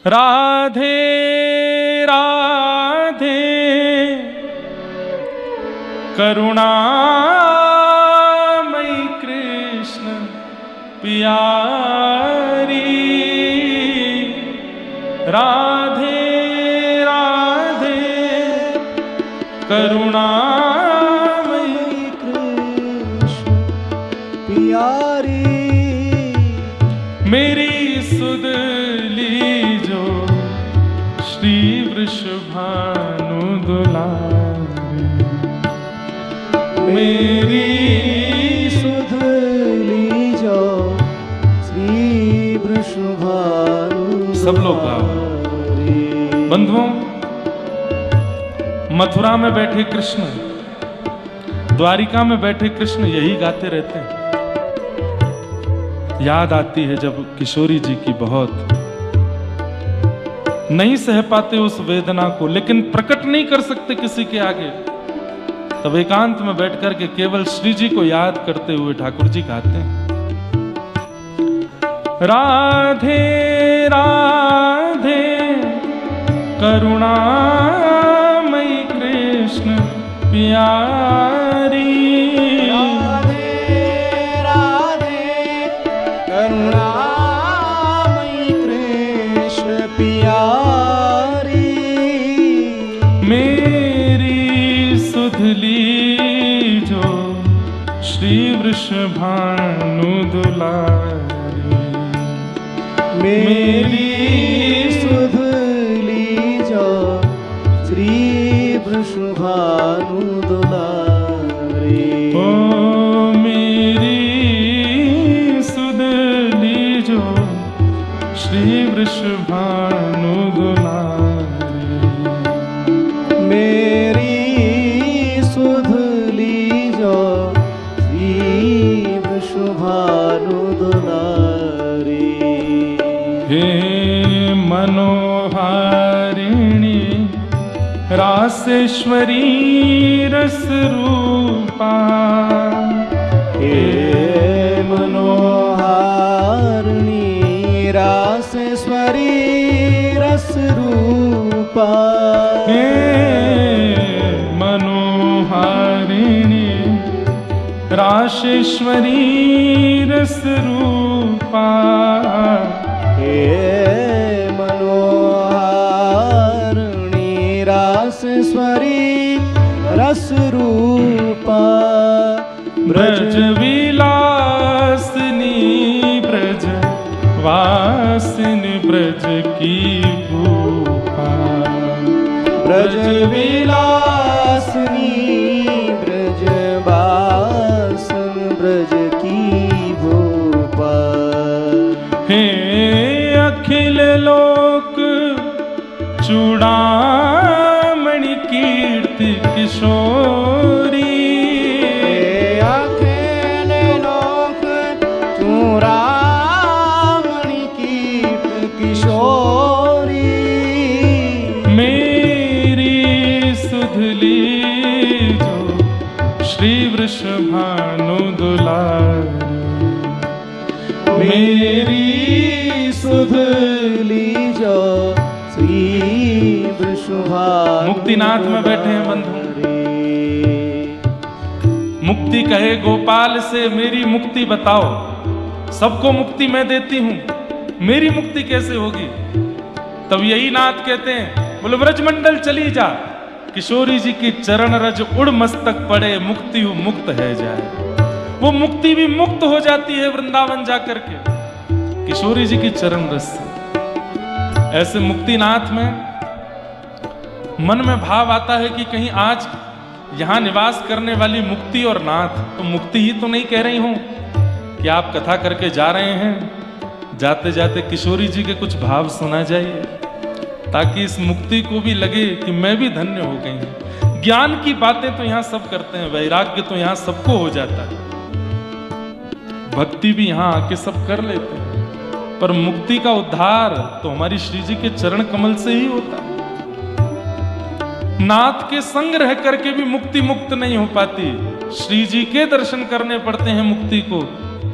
राधे राधे करुणामयी कृष्ण प्यारी। राधे राधे करुणामयी कृष्ण प्यारी। मेरी सुध लीजो श्री वृषभानु दुलारी। मेरी सुध लीजो श्री वृषभानु। सब लोग गाओ। बंधुओं, मथुरा में बैठे कृष्ण, द्वारिका में बैठे कृष्ण यही गाते रहते हैं। याद आती है जब किशोरी जी की बहुत, नहीं सह पाते उस वेदना को, लेकिन प्रकट नहीं कर सकते किसी के आगे। तब एकांत में बैठकर के केवल श्री जी को याद करते हुए ठाकुर जी गाते हैं, राधे राधे करुणामयी कृष्ण प्यारी। राधे राधे करुणामयी कृष्ण प्यारी। मेरी सुध लीजो श्री वृषभानु दुलारी। मेरी सुध लीजो श्री वृषभानु दुलारी। ओ मेरी सुध लीजो श्री वृषभानु दुलारी। मेरी सुध लीजो श्री वृषभानु दुलारी। हे मनोहारिणी रासेश्वरी रस रूपा। हे मनोहारिणी रासेश्वरी रस रूपा। हे मनोहारिणी रासेश्वरी रस रूपा। हे मनोहारिणी रासेश्वरी रस रूपा। ब्रज विलासिनी ब्रज वासिनी ब्रज की भूपा। ब्रज विलासिनी ब्रज वासन ब्रज की भूपा। हे अखिल लोक चूड़ामणि कीर्ति किशोरी। अखिल लोक चूड़ामणि कीर्ति किशोरी। मेरी सुध लीजो श्री वृषभानु दुलारी। मेरी सुध लीजो श्री वृषभानु। मुक्तिनाथ में बैठे हैं बंधु। मुक्ति कहे गोपाल से मेरी मुक्ति बताओ। सबको मुक्ति मैं देती हूं, मेरी मुक्ति कैसे होगी? तब यही नाथ कहते हैं, बोले ब्रजमंडल चली जा, किशोरी जी की चरण रज उड़ मस्तक पड़े, मुक्ति हूं मुक्त है जाए। वो मुक्ति भी मुक्त हो जाती है वृंदावन जाकर के किशोरी जी की चरण रस से। ऐसे मुक्तिनाथ में मन में भाव आता है कि कहीं आज यहां निवास करने वाली मुक्ति और नाथ तो मुक्ति ही तो नहीं कह रही हूं कि आप कथा करके जा रहे हैं, जाते जाते किशोरी जी के कुछ भाव सुना जाइए, ताकि इस मुक्ति को भी लगे कि मैं भी धन्य हो गई हूं। ज्ञान की बातें तो यहां सब करते हैं, वैराग्य तो यहां सबको हो जाता है, भक्ति भी यहां आके सब कर लेते हैं, पर मुक्ति का उद्धार तो हमारी श्री जी के चरण कमल से ही होता है। नाथ के संग रह करके भी मुक्ति मुक्त नहीं हो पाती, श्री जी के दर्शन करने पड़ते हैं मुक्ति को,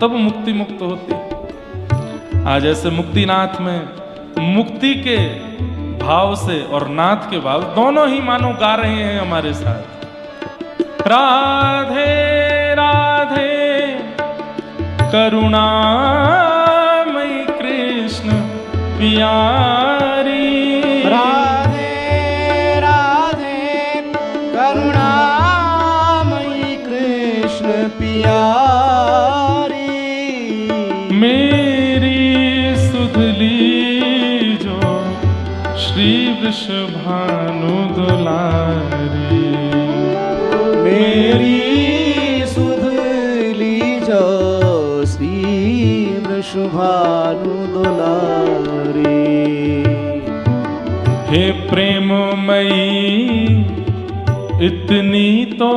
तब मुक्ति मुक्त होती। आज ऐसे मुक्तिनाथ में मुक्ति के भाव से और नाथ के भाव दोनों ही मानो गा रहे हैं हमारे साथ। राधे राधे करुणामयी कृष्ण प्यारी, राधे राधे करुणामयी कृष्ण प्यारी, मेरी सुधली जो श्री वृषभानु दुलारी, मेरी सुधली जो श्री वृषभानु दुलारी। हे प्रेममयी इतनी तो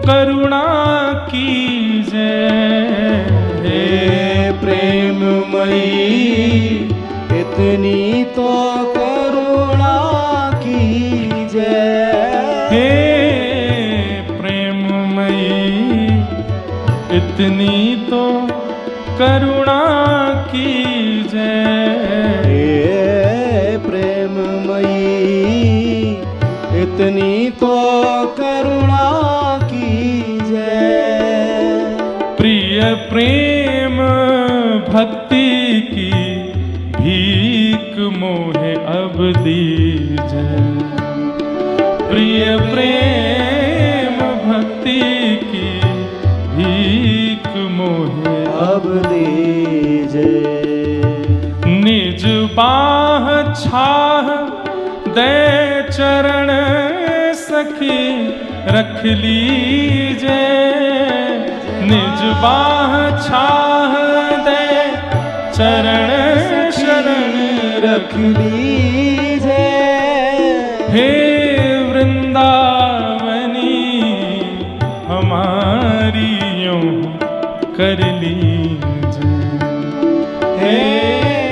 करुणा कीजिए, हे प्रेममयी इतनी तो करुणा कीजिए, हे प्रेममयी इतनी तो करुणा कीजिए, हे प्रेममयी इतनी तो करुणा कीजिए। प्रिय प्रेम भक्ति की भीख मोहे अब दीजिए, प्रिय प्रेम भक्ति की भीख मोहे अब दीजिए। निज बाह छाह दे चरण सखी रख लीजे, निज बाह छाह दे चरण शरण रख लीजिए। हे वृंदावनी हमारी यूं कर लीजे, हे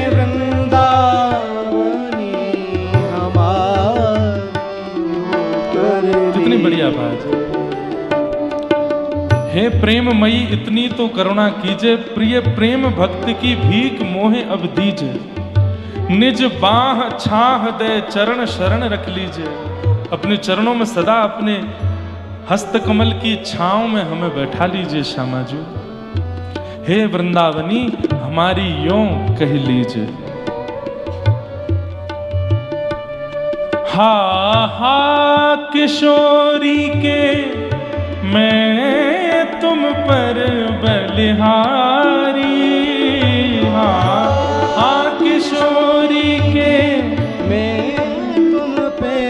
वृंदावनी हमारी कितनी बढ़िया बात है। हे प्रेममयी इतनी तो करुणा कीजिए, प्रिय प्रेम भक्ति की भीख मोहे अब दीजिए, निज बाह छाह दे चरण शरण रख लीजिए, अपने चरणों में सदा अपने हस्त कमल की छांव में हमें बैठा लीजिए श्यामा जी। हे वृंदावनी हमारी यों कह लीजिए। हा हा किशोरी के मैं तुम पर बलिहारी, हा हा किशोरी के मैं तुम पे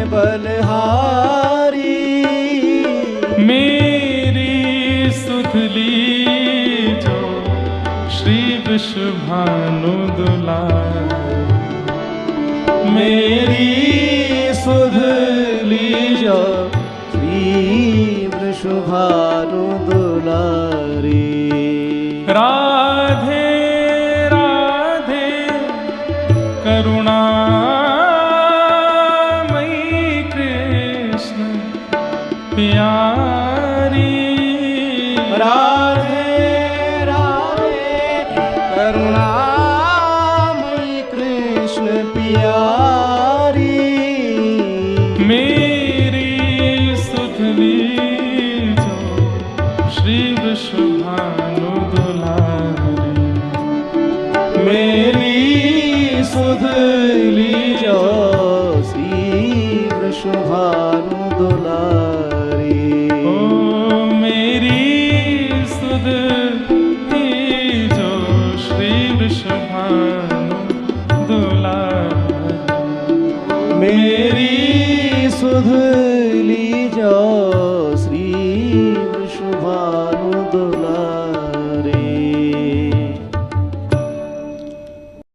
बलहारी, मेरी सुधली जो श्री वृषभानु दुलारी, मेरी सुधली जो श्री वृषभानु दुलारी। राधे राधे करुणामयी कृष्ण प्यारी, राधे राधे करुणामयी कृष्ण प्यारी, मेरी सुधली जो श्री वृषभानु दुलारी, मेरी सुधली जो श्री वृषभानु दुलारी। ओ मेरी सुधली जो श्री वृषभानु दुलारी, मेरी सुधली जो